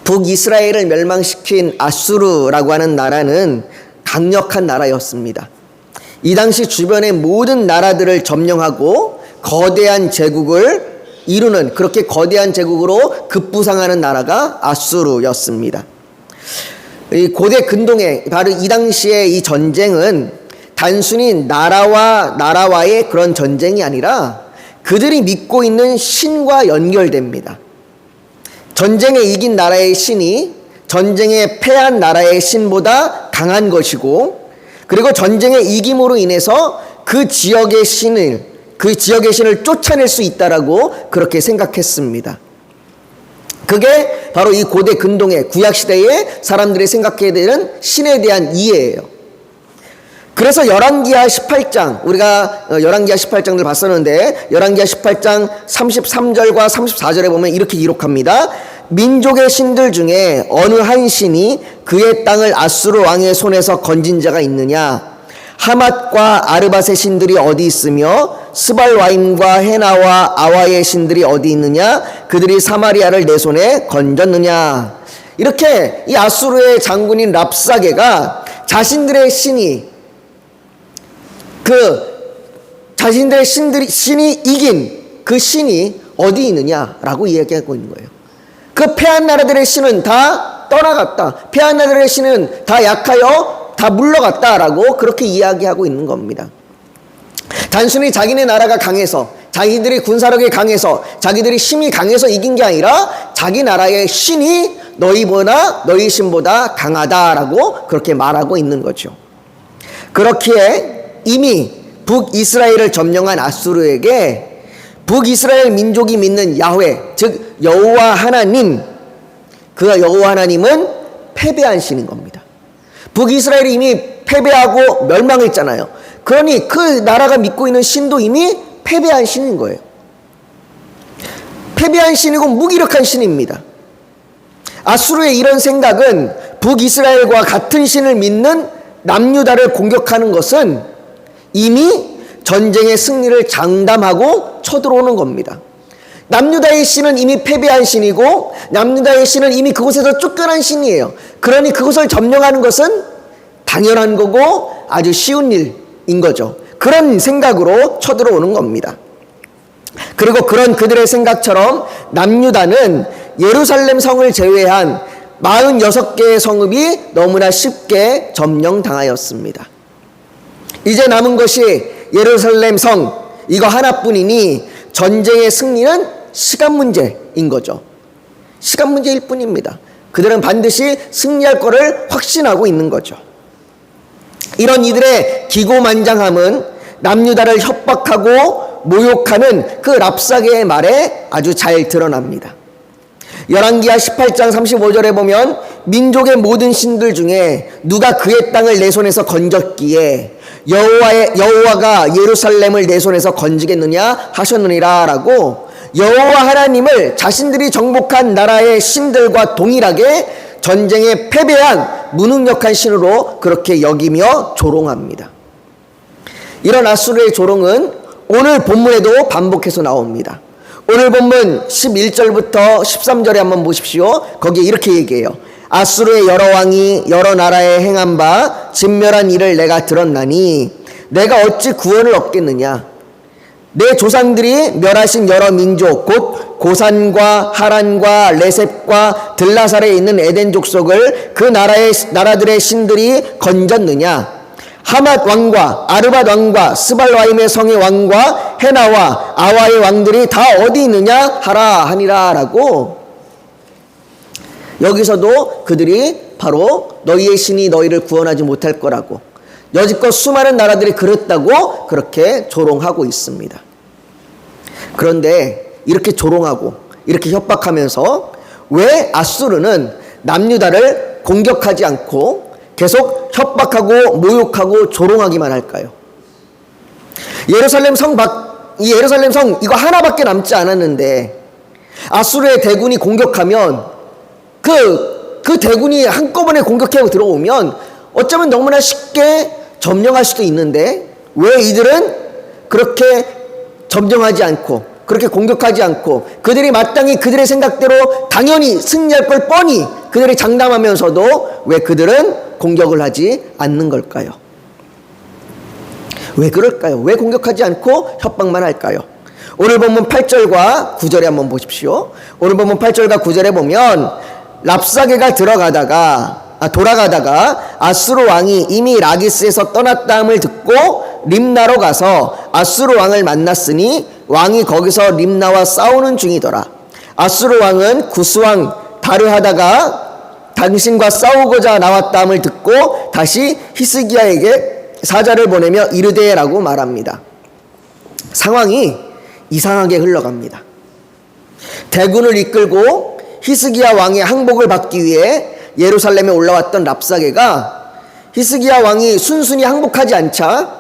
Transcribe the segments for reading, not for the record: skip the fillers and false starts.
북이스라엘을 멸망시킨 아수르라고 하는 나라는 강력한 나라였습니다. 이 당시 주변의 모든 나라들을 점령하고 거대한 제국을 이루는, 그렇게 거대한 제국으로 급부상하는 나라가 아수르였습니다. 이 고대 근동에 바로 이 당시에 이 전쟁은 단순히 나라와의 그런 전쟁이 아니라 그들이 믿고 있는 신과 연결됩니다. 전쟁에 이긴 나라의 신이 전쟁에 패한 나라의 신보다 강한 것이고, 그리고 전쟁에 이김으로 인해서 그 지역의 신을 쫓아낼 수 있다라고 그렇게 생각했습니다. 그게 바로 이 고대 근동의 구약시대의 사람들이 생각해야 되는 신에 대한 이해예요. 그래서 열왕기하 18장, 우리가 열왕기하 18장을 봤었는데 열왕기하 18장 33절과 34절에 보면 이렇게 기록합니다. 민족의 신들 중에 어느 한 신이 그의 땅을 아수르 왕의 손에서 건진 자가 있느냐? 하맛과 아르밧의 신들이 어디 있으며 스발와임과 헤나와 아와의 신들이 어디 있느냐? 그들이 사마리아를 내 손에 건졌느냐? 이렇게 이 아수르의 장군인 랍사게가 자신들의 신이 신이 이긴 그 신이 어디 있느냐라고 이야기하고 있는 거예요. 그 패한 나라들의 신은 다 떠나갔다. 패한 나라들의 신은 다 약하여 다 물러갔다라고 그렇게 이야기하고 있는 겁니다. 단순히 자기네 나라가 강해서, 자기들이 군사력이 강해서, 자기들이 힘이 강해서 이긴 게 아니라 자기 나라의 신이 너희 신보다 강하다라고 그렇게 말하고 있는 거죠. 그렇기에 이미 북이스라엘을 점령한 아수르에게 북이스라엘 민족이 믿는 야훼, 즉 여호와 하나님, 그 여호와 하나님은 패배한 신인 겁니다. 북이스라엘이 이미 패배하고 멸망했잖아요. 그러니 그 나라가 믿고 있는 신도 이미 패배한 신인 거예요. 패배한 신이고 무기력한 신입니다. 아수르의 이런 생각은 북이스라엘과 같은 신을 믿는 남유다를 공격하는 것은 이미 전쟁의 승리를 장담하고 쳐들어오는 겁니다. 남유다의 신은 이미 패배한 신이고 남유다의 신은 이미 그곳에서 쫓겨난 신이에요. 그러니 그곳을 점령하는 것은 당연한 거고 아주 쉬운 일인 거죠. 그런 생각으로 쳐들어오는 겁니다. 그리고 그런 그들의 생각처럼 남유다는 예루살렘 성을 제외한 46개의 성읍이 너무나 쉽게 점령당하였습니다. 이제 남은 것이 예루살렘 성 이거 하나뿐이니 전쟁의 승리는 시간 문제인 거죠. 시간 문제일 뿐입니다. 그들은 반드시 승리할 것을 확신하고 있는 거죠. 이런 이들의 기고만장함은 남유다를 협박하고 모욕하는 그 랍사게의 말에 아주 잘 드러납니다. 열왕기하 18장 35절에 보면 민족의 모든 신들 중에 누가 그의 땅을 내 손에서 건졌기에 여호와가 예루살렘을 내 손에서 건지겠느냐 하셨느니라 라고 여호와 하나님을 자신들이 정복한 나라의 신들과 동일하게 전쟁에 패배한 무능력한 신으로 그렇게 여기며 조롱합니다. 이런 아수르의 조롱은 오늘 본문에도 반복해서 나옵니다. 오늘 본문 11절부터 13절에 한번 보십시오. 거기에 이렇게 얘기해요. 아수르의 여러 왕이 여러 나라에 행한 바 진멸한 일을 내가 들었나니 내가 어찌 구원을 얻겠느냐. 내 조상들이 멸하신 여러 민족 곧 고산과 하란과 레셉과 들라살에 있는 에덴 족속을 그 나라들의 신들이 건졌느냐. 하맛 왕과 아르밧 왕과 스발와임의 성의 왕과 헤나와 아와의 왕들이 다 어디 있느냐 하라 하니라 라고 여기서도 그들이 바로 너희의 신이 너희를 구원하지 못할 거라고 여지껏 수많은 나라들이 그랬다고 그렇게 조롱하고 있습니다. 그런데 이렇게 조롱하고 이렇게 협박하면서 왜 아수르는 남유다를 공격하지 않고 계속 협박하고 모욕하고 조롱하기만 할까요? 예루살렘 성 이거 하나밖에 남지 않았는데 아수르의 대군이 공격하면 그 대군이 한꺼번에 공격해 들어오면 어쩌면 너무나 쉽게 점령할 수도 있는데 왜 이들은 그렇게 점령하지 않고 그렇게 공격하지 않고 그들이 마땅히 그들의 생각대로 당연히 승리할 걸 뻔히 그들이 장담하면서도 왜 그들은 공격을 하지 않는 걸까요? 왜 그럴까요? 왜 공격하지 않고 협박만 할까요? 오늘 본문 8절과 9절에 한번 보십시오. 오늘 본문 8절과 9절에 보면 랍사게가 돌아가다가 아수르 왕이 이미 라기스에서 떠났다함을 듣고 림나로 가서 아수르 왕을 만났으니 왕이 거기서 림나와 싸우는 중이더라. 아수르 왕은 구스왕 다르하다가 당신과 싸우고자 나왔다함을 듣고 다시 히스기야에게 사자를 보내며 이르되라고 말합니다. 상황이 이상하게 흘러갑니다. 대군을 이끌고 히스기야 왕의 항복을 받기 위해 예루살렘에 올라왔던 랍사게가 히스기야 왕이 순순히 항복하지 않자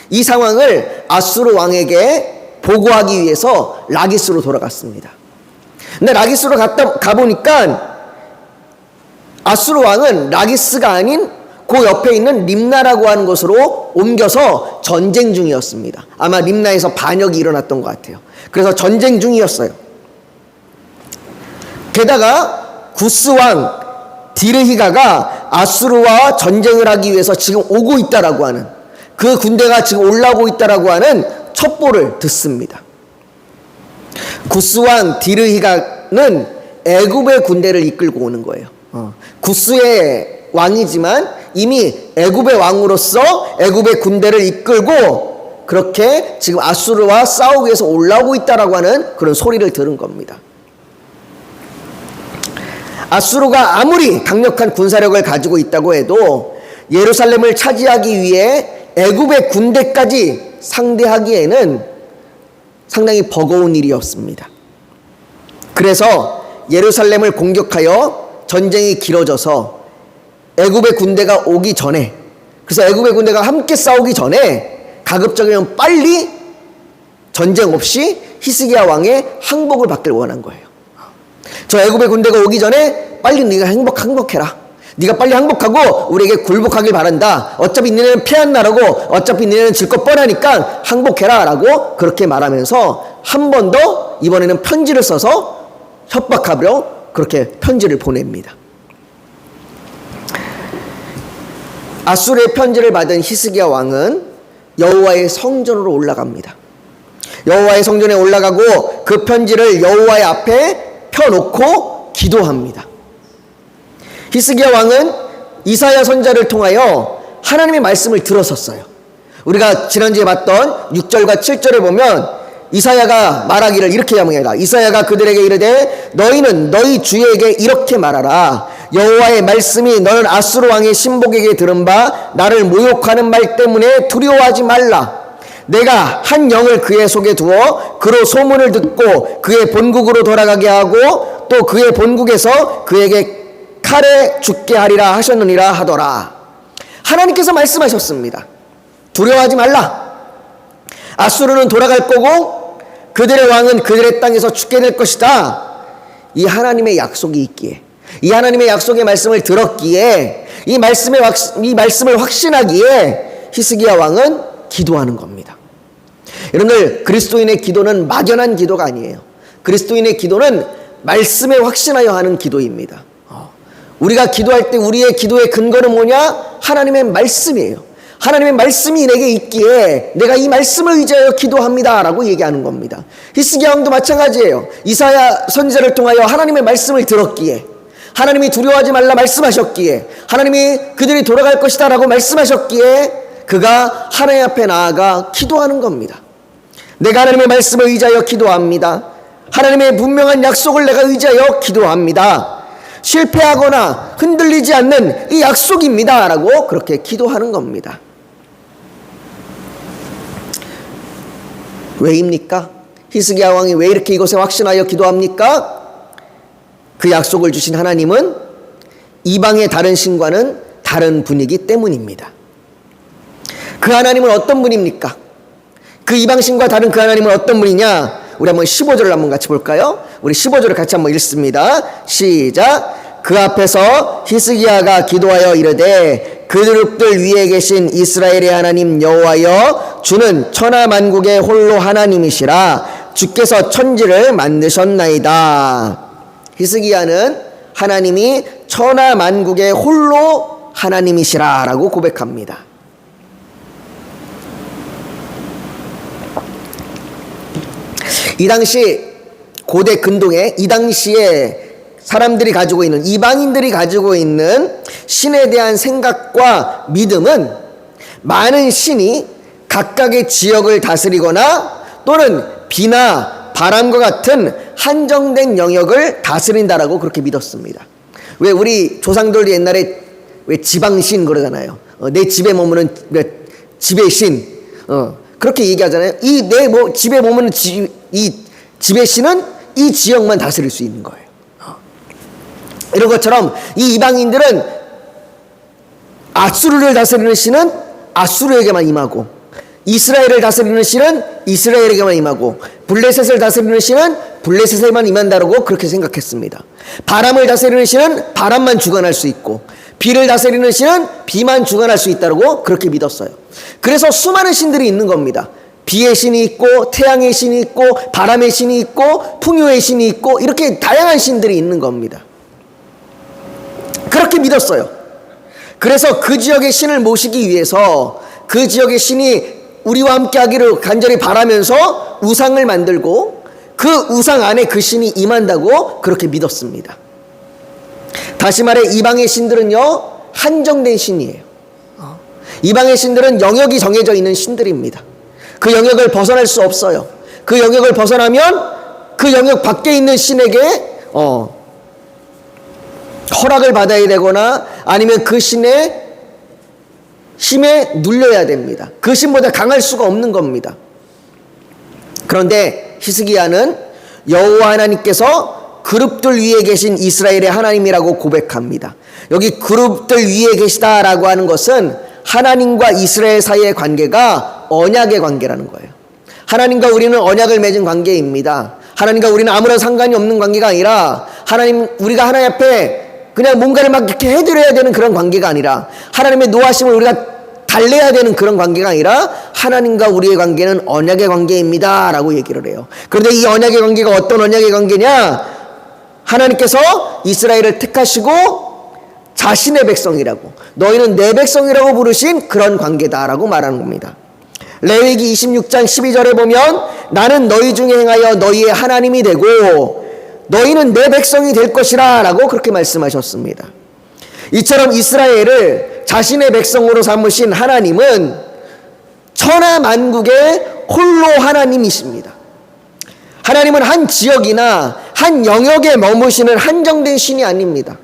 이 상황을 아수르 왕에게 보고하기 위해서 라기스로 돌아갔습니다. 근데 라기스로 가보니까 아수르 왕은 라기스가 아닌 그 옆에 있는 림나라고 하는 곳으로 옮겨서 전쟁 중이었습니다. 아마 림나에서 반역이 일어났던 것 같아요. 그래서 전쟁 중이었어요. 게다가 구스왕 디르히가가 아수르와 전쟁을 하기 위해서 지금 오고 있다라고 하는, 그 군대가 지금 올라오고 있다라고 하는 첩보를 듣습니다. 구스왕 디르히가는 애굽의 군대를 이끌고 오는 거예요. 구스의 왕이지만 이미 애굽의 왕으로서 애굽의 군대를 이끌고 그렇게 지금 아수르와 싸우기 위해서 올라오고 있다라고 하는 그런 소리를 들은 겁니다. 아수르가 아무리 강력한 군사력을 가지고 있다고 해도 예루살렘을 차지하기 위해 애굽의 군대까지 상대하기에는 상당히 버거운 일이었습니다. 그래서 예루살렘을 공격하여 전쟁이 길어져서 애굽의 군대가 오기 전에, 그래서 애굽의 군대가 함께 싸우기 전에 가급적이면 빨리 전쟁 없이 히스기야 왕의 항복을 받길 원한 거예요. 저 애굽의 군대가 오기 전에 빨리 네가 항복해라. 네가 빨리 항복하고 우리에게 굴복하길 바란다. 어차피 너네는 패한 나라고 어차피 너네는 질 것 뻔하니까 항복해라 라고 그렇게 말하면서 한 번 더 이번에는 편지를 써서 협박하려 그렇게 편지를 보냅니다. 아수르의 편지를 받은 히스기야 왕은 여호와의 성전으로 올라갑니다. 여호와의 성전에 올라가고 그 편지를 여호와의 앞에 펴놓고 기도합니다. 히스기야 왕은 이사야 선지자를 통하여 하나님의 말씀을 들었었어요. 우리가 지난주에 봤던 6절과 7절에 보면 이사야가 말하기를 이렇게 하옵니다. 이사야가 그들에게 이르되 너희는 너희 주에게 이렇게 말하라. 여호와의 말씀이 너는 아수르 왕의 신복에게 들은 바 나를 모욕하는 말 때문에 두려워하지 말라. 내가 한 영을 그의 속에 두어 그로 소문을 듣고 그의 본국으로 돌아가게 하고 또 그의 본국에서 그에게 칼에 죽게 하리라 하셨느니라 하더라. 하나님께서 말씀하셨습니다. 두려워하지 말라. 아수르는 돌아갈 거고 그들의 왕은 그들의 땅에서 죽게 될 것이다. 이 하나님의 약속이 있기에, 이 하나님의 약속의 말씀을 들었기에, 이 말씀을 확신하기에 히스기야 왕은 기도하는 겁니다. 여러분들, 그리스도인의 기도는 막연한 기도가 아니에요. 그리스도인의 기도는 말씀에 확신하여 하는 기도입니다. 우리가 기도할 때 우리의 기도의 근거는 뭐냐? 하나님의 말씀이에요. 하나님의 말씀이 내게 있기에 내가 이 말씀을 의지하여 기도합니다 라고 얘기하는 겁니다. 히스기야 왕도 마찬가지예요. 이사야 선지자를 통하여 하나님의 말씀을 들었기에, 하나님이 두려워하지 말라 말씀하셨기에, 하나님이 그들이 돌아갈 것이다 라고 말씀하셨기에 그가 하나님 앞에 나아가 기도하는 겁니다. 내가 하나님의 말씀을 의지하여 기도합니다. 하나님의 분명한 약속을 내가 의지하여 기도합니다. 실패하거나 흔들리지 않는 이 약속입니다 라고 그렇게 기도하는 겁니다. 왜입니까? 히스기야 왕이 왜 이렇게 이것에 확신하여 기도합니까? 그 약속을 주신 하나님은 이방의 다른 신과는 다른 분이기 때문입니다. 그 하나님은 어떤 분입니까? 그 이방 신과 다른 그 하나님은 어떤 분이냐? 우리 한번 15절을 한번 같이 볼까요? 우리 15절을 같이 한번 읽습니다. 시작. 그 앞에서 히스기야가 기도하여 이르되 그룹들 위에 계신 이스라엘의 하나님 여호와여 주는 천하만국의 홀로 하나님이시라. 주께서 천지를 만드셨나이다. 히스기야는 하나님이 천하 만국의 홀로 하나님이시라라고 고백합니다. 이 당시 고대 근동에 이 당시에 사람들이 가지고 있는, 이방인들이 가지고 있는 신에 대한 생각과 믿음은 많은 신이 각각의 지역을 다스리거나 또는 비나 바람과 같은 한정된 영역을 다스린다라고 그렇게 믿었습니다. 왜 우리 조상들도 옛날에 왜 지방신 그러잖아요. 내 집에 머무는 집의 신, 그렇게 얘기하잖아요. 이 내 집에 머무는 이 집의 신은 이 지역만 다스릴 수 있는 거예요. 이런 것처럼 이 이방인들은 아수르를 다스리는 신은 아수르에게만 임하고, 이스라엘을 다스리는 신은 이스라엘에게만 임하고, 블레셋을 다스리는 신은 블레셋에만 임한다라고 그렇게 생각했습니다. 바람을 다스리는 신은 바람만 주관할 수 있고, 비를 다스리는 신은 비만 주관할 수 있다라고 그렇게 믿었어요. 그래서 수많은 신들이 있는 겁니다. 비의 신이 있고, 태양의 신이 있고, 바람의 신이 있고, 풍요의 신이 있고, 이렇게 다양한 신들이 있는 겁니다. 그렇게 믿었어요. 그래서 그 지역의 신을 모시기 위해서 그 지역의 신이 우리와 함께 하기를 간절히 바라면서 우상을 만들고, 그 우상 안에 그 신이 임한다고 그렇게 믿었습니다. 다시 말해 이방의 신들은요, 한정된 신이에요. 이방의 신들은 영역이 정해져 있는 신들입니다. 그 영역을 벗어날 수 없어요. 그 영역을 벗어나면 그 영역 밖에 있는 신에게 허락을 받아야 되거나 아니면 그 신의 힘에 눌려야 됩니다. 그 신보다 강할 수가 없는 겁니다. 그런데 히스기야는 여호와 하나님께서 그룹들 위에 계신 이스라엘의 하나님이라고 고백합니다. 여기 그룹들 위에 계시다라고 하는 것은 하나님과 이스라엘 사이의 관계가 언약의 관계라는 거예요. 하나님과 우리는 언약을 맺은 관계입니다. 하나님과 우리는 아무런 상관이 없는 관계가 아니라, 우리가 하나님 앞에 그냥 뭔가를 막 이렇게 해드려야 되는 그런 관계가 아니라, 하나님의 노하심을 우리가 달래야 되는 그런 관계가 아니라, 하나님과 우리의 관계는 언약의 관계입니다 라고 얘기를 해요. 그런데 이 언약의 관계가 어떤 언약의 관계냐? 하나님께서 이스라엘을 택하시고 자신의 백성이라고, 너희는 내 백성이라고 부르신 그런 관계다라고 말하는 겁니다. 레위기 26장 12절에 보면 나는 너희 중에 행하여 너희의 하나님이 되고 너희는 내 백성이 될 것이라 라고 그렇게 말씀하셨습니다. 이처럼 이스라엘을 자신의 백성으로 삼으신 하나님은 천하 만국의 홀로 하나님이십니다. 하나님은 한 지역이나 한 영역에 머무시는 한정된 신이 아닙니다.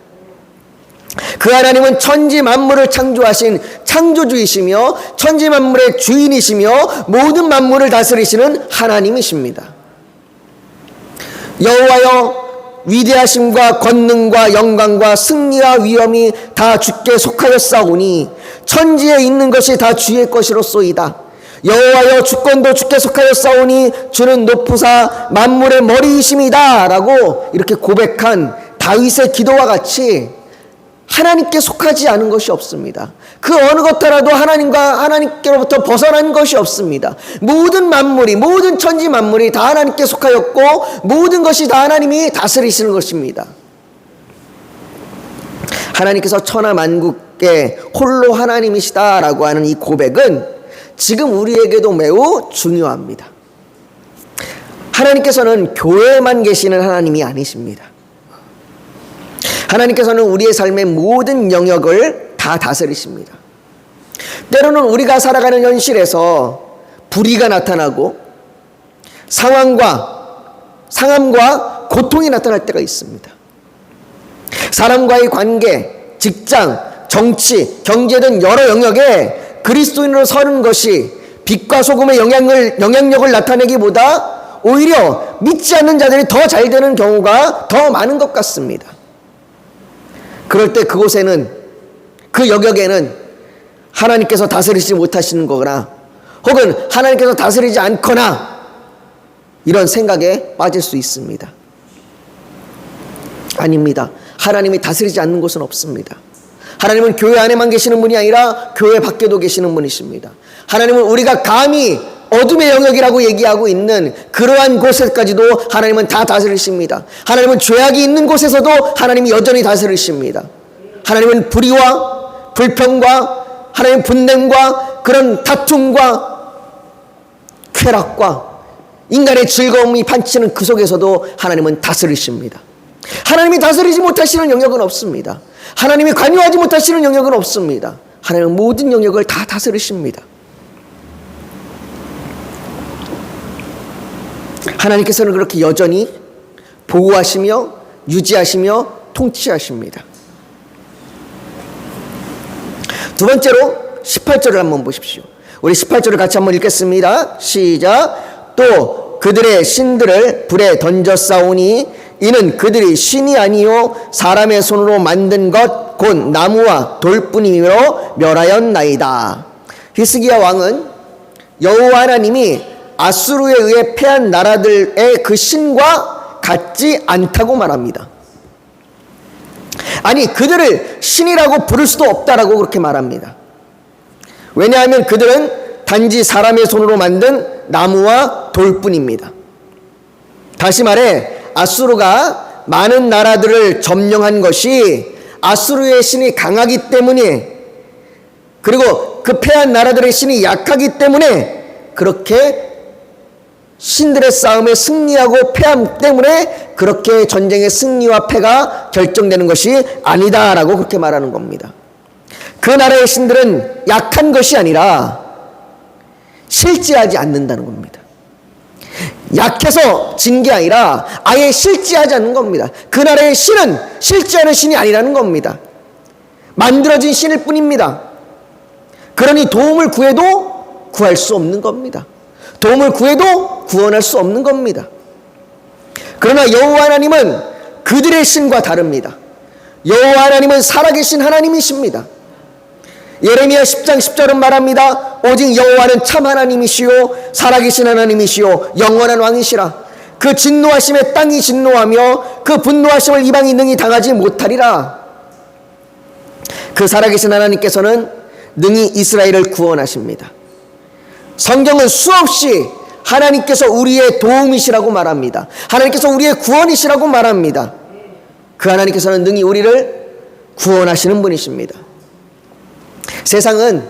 그 하나님은 천지 만물을 창조하신 창조주이시며 천지 만물의 주인이시며 모든 만물을 다스리시는 하나님이십니다. 여호와여, 위대하심과 권능과 영광과 승리와 위엄이 다 주께 속하였사오니 천지에 있는 것이 다 주의 것이로소이다. 여호와여, 주권도 주께 속하였사오니 주는 높으사 만물의 머리이심이다 라고 이렇게 고백한 다윗의 기도와 같이 하나님께 속하지 않은 것이 없습니다. 그 어느 것 하나도 하나님께로부터 벗어난 것이 없습니다. 모든 만물이, 모든 천지 만물이 다 하나님께 속하였고 모든 것이 다 하나님이 다스리시는 것입니다. 하나님께서 천하 만국의 홀로 하나님이시다라고 하는 이 고백은 지금 우리에게도 매우 중요합니다. 하나님께서는 교회에만 계시는 하나님이 아니십니다. 하나님께서는 우리의 삶의 모든 영역을 다 다스리십니다. 때로는 우리가 살아가는 현실에서 불의가 나타나고 상함과 고통이 나타날 때가 있습니다. 사람과의 관계, 직장, 정치, 경제 등 여러 영역에 그리스도인으로 서는 것이 빛과 소금의 영향력을 나타내기보다 오히려 믿지 않는 자들이 더 잘 되는 경우가 더 많은 것 같습니다. 그럴 때 그곳에는, 그 영역에는 하나님께서 다스리지 못하시는 거거나 혹은 하나님께서 다스리지 않거나 이런 생각에 빠질 수 있습니다. 아닙니다. 하나님이 다스리지 않는 곳은 없습니다. 하나님은 교회 안에만 계시는 분이 아니라 교회 밖에도 계시는 분이십니다. 하나님은 우리가 감히 어둠의 영역이라고 얘기하고 있는 그러한 곳에까지도 하나님은 다 다스리십니다. 하나님은 죄악이 있는 곳에서도 하나님이 여전히 다스리십니다. 하나님은 불의와 불평과 하나님의 분냄과 그런 다툼과 쾌락과 인간의 즐거움이 판치는 그 속에서도 하나님은 다스리십니다. 하나님이 다스리지 못하시는 영역은 없습니다. 하나님이 관여하지 못하시는 영역은 없습니다. 하나님은 모든 영역을 다 다스리십니다. 하나님께서는 그렇게 여전히 보호하시며 유지하시며 통치하십니다. 두 번째로 18절을 한번 보십시오. 우리 18절을 같이 한번 읽겠습니다. 시작. 또 그들의 신들을 불에 던져 싸우니 이는 그들이 신이 아니요 사람의 손으로 만든 것 곧 나무와 돌뿐이므로 멸하였나이다. 히스기야 왕은 여호와 하나님이 아수르에 의해 패한 나라들의 그 신과 같지 않다고 말합니다. 아니 그들을 신이라고 부를 수도 없다라고 그렇게 말합니다. 왜냐하면 그들은 단지 사람의 손으로 만든 나무와 돌뿐입니다. 다시 말해 아수르가 많은 나라들을 점령한 것이 아수르의 신이 강하기 때문에, 그리고 그 패한 나라들의 신이 약하기 때문에 그렇게 신들의 싸움에 승리하고 패함 때문에 그렇게 전쟁의 승리와 패가 결정되는 것이 아니다라고 그렇게 말하는 겁니다. 그 나라의 신들은 약한 것이 아니라 실제하지 않는다는 겁니다. 약해서 진 게 아니라 아예 실제하지 않는 겁니다. 그 나라의 신은 실제하는 신이 아니라는 겁니다. 만들어진 신일 뿐입니다. 그러니 도움을 구해도 구할 수 없는 겁니다. 도움을 구해도 구원할 수 없는 겁니다. 그러나 여호와 하나님은 그들의 신과 다릅니다. 여호와 하나님은 살아계신 하나님이십니다. 예레미야 10장 10절은 말합니다. 오직 여호와는 참 하나님이시요 살아계신 하나님이시요 영원한 왕이시라. 그 진노하심에 땅이 진노하며 그 분노하심을 이방이 능히 당하지 못하리라. 그 살아계신 하나님께서는 능히 이스라엘을 구원하십니다. 성경은 수없이 하나님께서 우리의 도움이시라고 말합니다. 하나님께서 우리의 구원이시라고 말합니다. 그 하나님께서는 능히 우리를 구원하시는 분이십니다. 세상은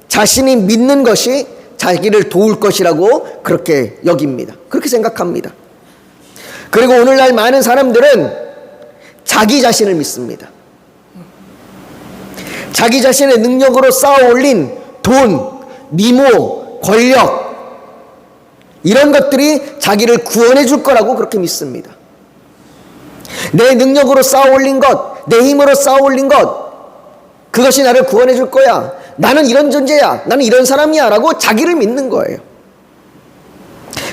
자신이 믿는 것이 자기를 도울 것이라고 그렇게 여깁니다. 그렇게 생각합니다. 그리고 오늘날 많은 사람들은 자기 자신을 믿습니다. 자기 자신의 능력으로 쌓아 올린 돈, 미모, 권력, 이런 것들이 자기를 구원해 줄 거라고 그렇게 믿습니다. 내 능력으로 쌓아 올린 것, 내 힘으로 쌓아 올린 것, 그것이 나를 구원해 줄 거야. 나는 이런 존재야. 나는 이런 사람이야. 라고 자기를 믿는 거예요.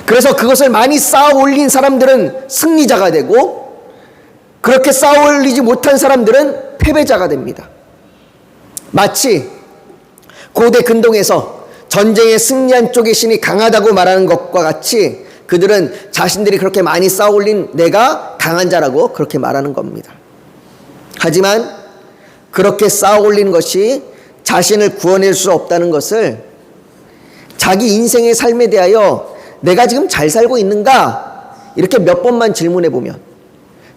그래서 그것을 많이 쌓아 올린 사람들은 승리자가 되고, 그렇게 쌓아 올리지 못한 사람들은 패배자가 됩니다. 마치 고대 근동에서 전쟁에 승리한 쪽의 신이 강하다고 말하는 것과 같이 그들은 자신들이 그렇게 많이 쌓아 올린 내가 강한 자라고 그렇게 말하는 겁니다. 하지만 그렇게 쌓아 올린 것이 자신을 구원할 수 없다는 것을 자기 인생의 삶에 대하여 내가 지금 잘 살고 있는가? 이렇게 몇 번만 질문해 보면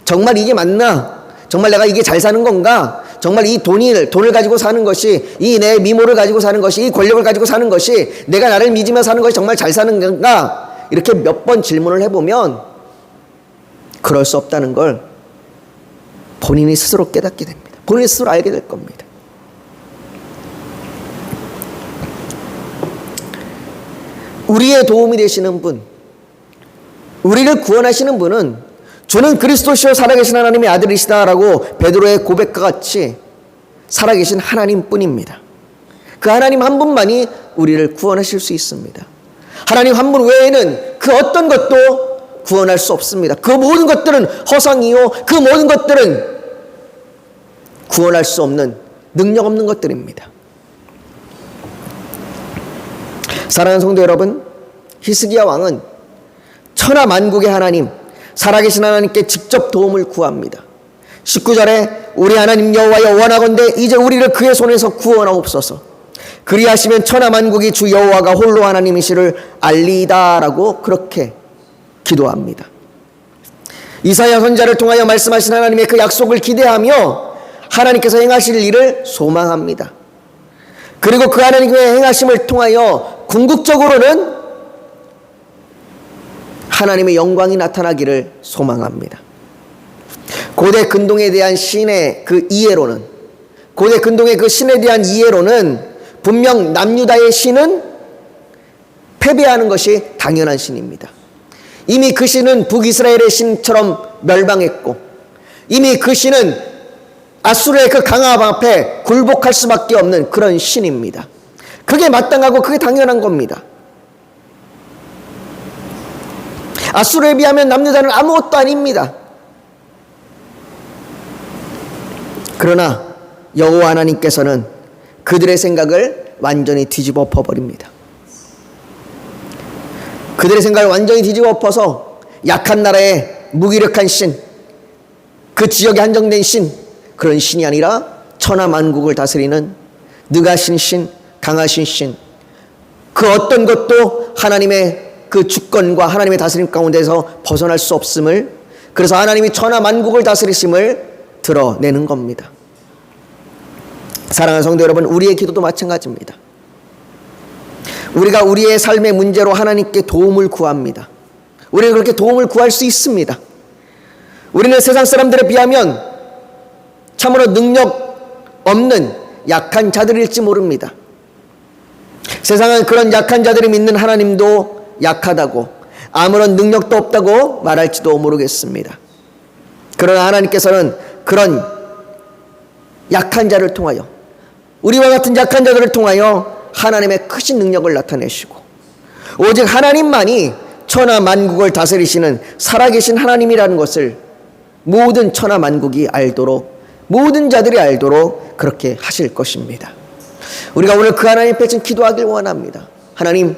정말 이게 맞나? 정말 내가 이게 잘 사는 건가? 정말 이 돈을 가지고 사는 것이, 이 내 미모를 가지고 사는 것이, 이 권력을 가지고 사는 것이, 내가 나를 믿으며 사는 것이 정말 잘 사는 건가? 이렇게 몇 번 질문을 해보면 그럴 수 없다는 걸 본인이 스스로 깨닫게 됩니다. 본인이 스스로 알게 될 겁니다. 우리의 도움이 되시는 분, 우리를 구원하시는 분은 주는 그리스도시요 살아계신 하나님의 아들이시다라고 베드로의 고백과 같이 살아계신 하나님뿐입니다. 그 하나님 한 분만이 우리를 구원하실 수 있습니다. 하나님 한 분 외에는 그 어떤 것도 구원할 수 없습니다. 그 모든 것들은 허상이요, 그 모든 것들은 구원할 수 없는, 능력 없는 것들입니다. 사랑하는 성도 여러분, 히스기야 왕은 천하 만국의 하나님, 살아계신 하나님께 직접 도움을 구합니다. 19절에 우리 하나님 여호와여 원하건대 이제 우리를 그의 손에서 구원하옵소서. 그리하시면 천하만국이 주 여호와가 홀로 하나님이시를 알리이다라고 그렇게 기도합니다. 이사야 선지자를 통하여 말씀하신 하나님의 그 약속을 기대하며 하나님께서 행하실 일을 소망합니다. 그리고 그 하나님의 행하심을 통하여 궁극적으로는 하나님의 영광이 나타나기를 소망합니다. 고대 근동에 대한 신의 그 이해로는, 고대 근동의 그 신에 대한 이해로는 분명 남유다의 신은 패배하는 것이 당연한 신입니다. 이미 그 신은 북이스라엘의 신처럼 멸망했고, 이미 그 신은 아수르의 그 강함 앞에 굴복할 수밖에 없는 그런 신입니다. 그게 마땅하고 그게 당연한 겁니다. 아수르에 비하면 남유다는 아무것도 아닙니다. 그러나 여호와 하나님께서는 그들의 생각을 완전히 뒤집어 엎어버립니다. 그들의 생각을 완전히 뒤집어 엎어서 약한 나라의 무기력한 신, 그 지역에 한정된 신, 그런 신이 아니라 천하만국을 다스리는 능하신 신, 강하신 신, 그 어떤 것도 하나님의 그 주권과 하나님의 다스림 가운데서 벗어날 수 없음을, 그래서 하나님이 천하만국을 다스리심을 드러내는 겁니다. 사랑하는 성도 여러분, 우리의 기도도 마찬가지입니다. 우리가 우리의 삶의 문제로 하나님께 도움을 구합니다. 우리는 그렇게 도움을 구할 수 있습니다. 우리는 세상 사람들에 비하면 참으로 능력 없는 약한 자들일지 모릅니다. 세상은 그런 약한 자들이 믿는 하나님도 약하다고, 아무런 능력도 없다고 말할지도 모르겠습니다. 그러나 하나님께서는 그런 약한 자를 통하여, 우리와 같은 약한 자들을 통하여 하나님의 크신 능력을 나타내시고, 오직 하나님만이 천하만국을 다스리시는 살아계신 하나님이라는 것을 모든 천하만국이 알도록, 모든 자들이 알도록 그렇게 하실 것입니다. 우리가 오늘 그 하나님 앞에 좀 기도하길 원합니다. 하나님은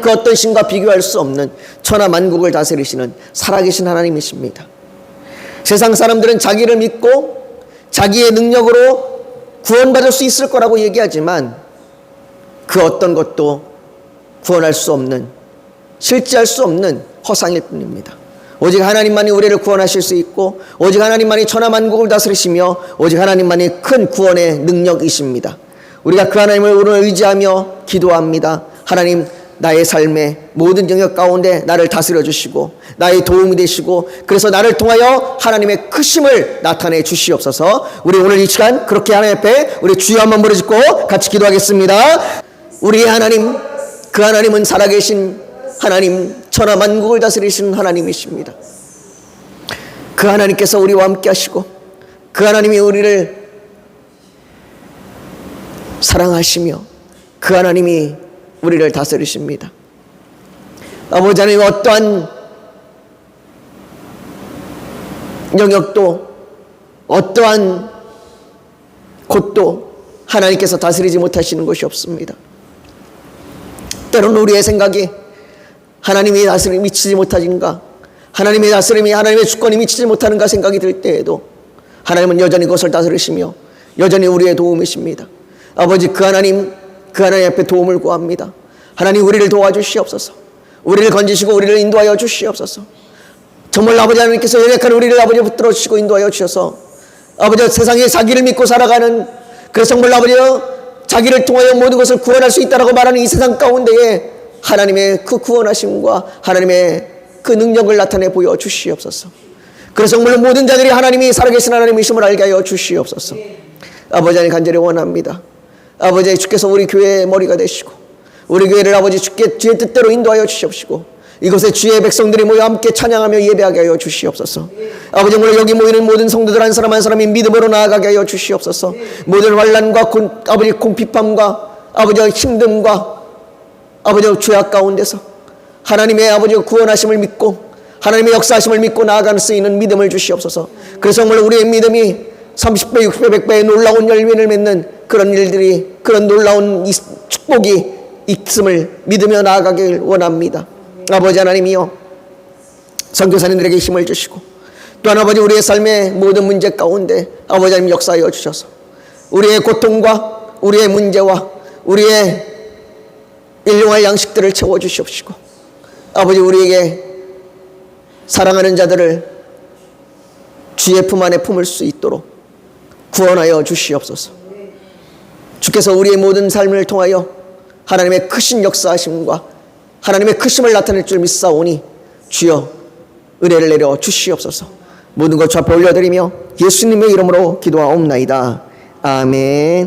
그 어떤 신과 비교할 수 없는 천하만국을 다스리시는 살아계신 하나님이십니다. 세상 사람들은 자기를 믿고 자기의 능력으로 구원받을 수 있을 거라고 얘기하지만 그 어떤 것도 구원할 수 없는, 실제할 수 없는 허상일 뿐입니다. 오직 하나님만이 우리를 구원하실 수 있고, 오직 하나님만이 천하만국을 다스리시며, 오직 하나님만이 큰 구원의 능력이십니다. 우리가 그 하나님을 오늘 의지하며 기도합니다. 하나님, 나의 삶의 모든 영역 가운데 나를 다스려 주시고 나의 도움이 되시고, 그래서 나를 통하여 하나님의 크심을 나타내 주시옵소서. 우리 오늘 이 시간 그렇게 하나님 앞에 우리 주여 한번 부르짖고 같이 기도하겠습니다. 우리의 하나님, 그 하나님은 살아계신 하나님, 천하만국을 다스리시는 하나님이십니다. 그 하나님께서 우리와 함께 하시고, 그 하나님이 우리를 사랑하시며, 그 하나님이 우리를 다스리십니다. 아버지 하나님, 어떠한 영역도, 어떠한 곳도 하나님께서 다스리지 못하시는 것이 없습니다. 때로는 우리의 생각이 하나님의 다스림이 미치지 못하는가, 하나님의 다스림이, 하나님의 주권이 미치지 못하는가 생각이 들 때에도 하나님은 여전히 그것을 다스리시며 여전히 우리의 도움이십니다. 아버지, 그 하나님 앞에 도움을 구합니다. 하나님, 우리를 도와주시옵소서. 우리를 건지시고 우리를 인도하여 주시옵소서. 정말 아버지 하나님께서 연약한 우리를 아버지 붙들어 주시고 인도하여 주셔서 아버지 세상에 자기를 믿고 살아가는, 그래서 정말 아버지 자기를 통하여 모든 것을 구원할 수 있다라고 말하는 이 세상 가운데에 하나님의 그 구원하심과 하나님의 그 능력을 나타내 보여 주시옵소서. 그래서 정말 모든 자들이 하나님이 살아계신 하나님이심을 알게 하여 주시옵소서. 아버지 하나님, 간절히 원합니다. 아버지, 주께서 우리 교회의 머리가 되시고 우리 교회를 아버지 주의 뜻대로 인도하여 주시옵시고, 이곳에 주의 백성들이 모여 함께 찬양하며 예배하게 하여 주시옵소서. 아버지, 오늘 여기 모이는 모든 성도들 한 사람 한 사람이 믿음으로 나아가게 하여 주시옵소서. 모든 환난과 아버지 궁핍함과 아버지 힘듦과 아버지 죄악 가운데서 하나님의 아버지 구원하심을 믿고 하나님의 역사하심을 믿고 나아갈 수 있는 믿음을 주시옵소서. 그래서 정말 우리의 믿음이 30배, 60배, 100배의 놀라운 열매를 맺는 그런 일들이, 그런 놀라운 축복이 있음을 믿으며 나아가길 원합니다. 아버지 하나님이여, 선교사님들에게 힘을 주시고 또한 아버지 우리의 삶의 모든 문제 가운데 아버지 하나님 역사하여 주셔서 우리의 고통과 우리의 문제와 우리의 일용할 양식들을 채워주시옵시고, 아버지, 우리에게 사랑하는 자들을 주의 품 안에 품을 수 있도록 구원하여 주시옵소서. 주께서 우리의 모든 삶을 통하여 하나님의 크신 역사하심과 하나님의 크심을 나타낼 줄 믿사오니 주여 은혜를 내려 주시옵소서. 모든 것 주 앞에 올려드리며 예수님의 이름으로 기도하옵나이다. 아멘.